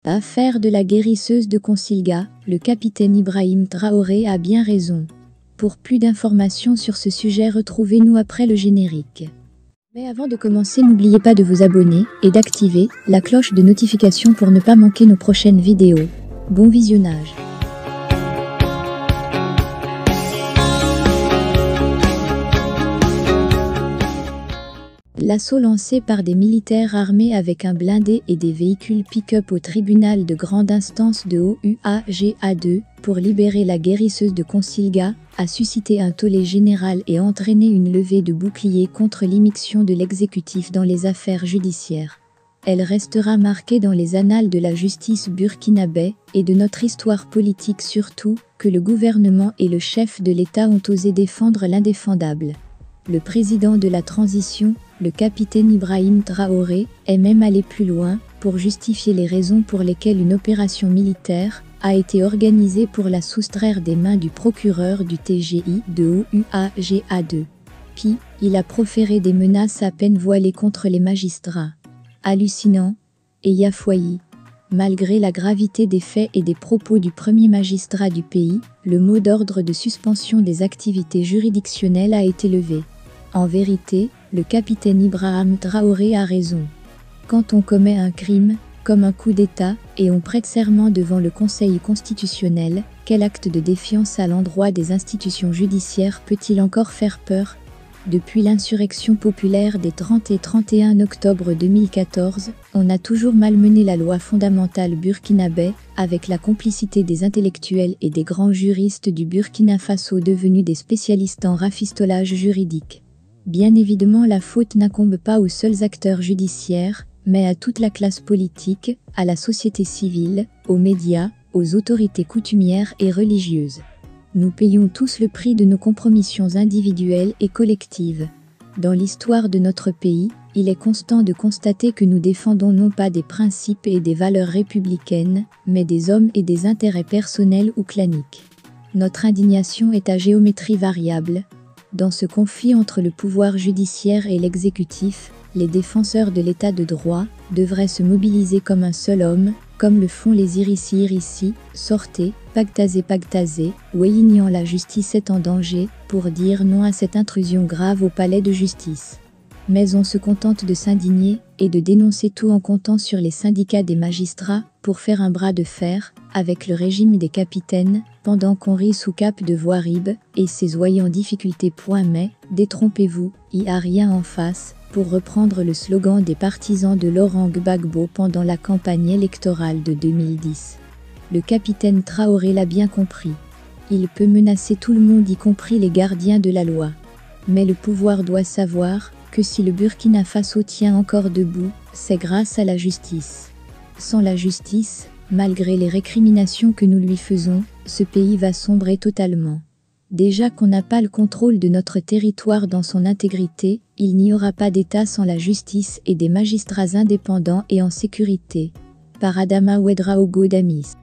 Affaire de la guérisseuse de Consilga, le capitaine Ibrahim Traoré a bien raison. Pour plus d'informations sur ce sujet, retrouvez-nous après le générique. Mais avant de commencer, n'oubliez pas de vous abonner et d'activer la cloche de notification pour ne pas manquer nos prochaines vidéos. Bon visionnage. L'assaut lancé par des militaires armés avec un blindé et des véhicules pick-up au tribunal de grande instance de OUAGA2 pour libérer la guérisseuse de Consilga a suscité un tollé général et entraîné une levée de boucliers contre l'immixtion de l'exécutif dans les affaires judiciaires. Elle restera marquée dans les annales de la justice burkinabé et de notre histoire politique, surtout que le gouvernement et le chef de l'État ont osé défendre l'indéfendable. Le président de la transition, le capitaine Ibrahim Traoré, est même allé plus loin pour justifier les raisons pour lesquelles une opération militaire a été organisée pour la soustraire des mains du procureur du TGI de OUAGA2. Puis, il a proféré des menaces à peine voilées contre les magistrats. Hallucinant et yafoyi. Malgré la gravité des faits et des propos du premier magistrat du pays, le mot d'ordre de suspension des activités juridictionnelles a été levé. En vérité, le capitaine Ibrahim Traoré a raison. Quand on commet un crime, comme un coup d'État, et on prête serment devant le Conseil constitutionnel, quel acte de défiance à l'endroit des institutions judiciaires peut-il encore faire peur? Depuis l'insurrection populaire des 30 et 31 octobre 2014, on a toujours malmené la loi fondamentale burkinabé, avec la complicité des intellectuels et des grands juristes du Burkina Faso devenus des spécialistes en rafistolage juridique. Bien évidemment, la faute n'incombe pas aux seuls acteurs judiciaires, mais à toute la classe politique, à la société civile, aux médias, aux autorités coutumières et religieuses. Nous payons tous le prix de nos compromissions individuelles et collectives. Dans l'histoire de notre pays, il est constant de constater que nous défendons non pas des principes et des valeurs républicaines, mais des hommes et des intérêts personnels ou claniques. Notre indignation est à géométrie variable. Dans ce conflit entre le pouvoir judiciaire et l'exécutif, les défenseurs de l'état de droit devraient se mobiliser comme un seul homme, comme le font les Irissi, sortez, pactasez, Weyignan, la justice est en danger, pour dire non à cette intrusion grave au palais de justice. Mais on se contente de s'indigner et de dénoncer tout en comptant sur les syndicats des magistrats pour faire un bras de fer avec le régime des capitaines, pendant qu'on rit sous Cap de Voirib et ses oyers en difficulté. Mais, détrompez-vous, y a rien en face, pour reprendre le slogan des partisans de Laurent Gbagbo pendant la campagne électorale de 2010. Le capitaine Traoré l'a bien compris. Il peut menacer tout le monde, y compris les gardiens de la loi. Mais le pouvoir doit savoir que si le Burkina Faso tient encore debout, c'est grâce à la justice. Sans la justice, malgré les récriminations que nous lui faisons, ce pays va sombrer totalement. Déjà qu'on n'a pas le contrôle de notre territoire dans son intégrité, il n'y aura pas d'État sans la justice et des magistrats indépendants et en sécurité. Par Adama Ouedraogo Damis.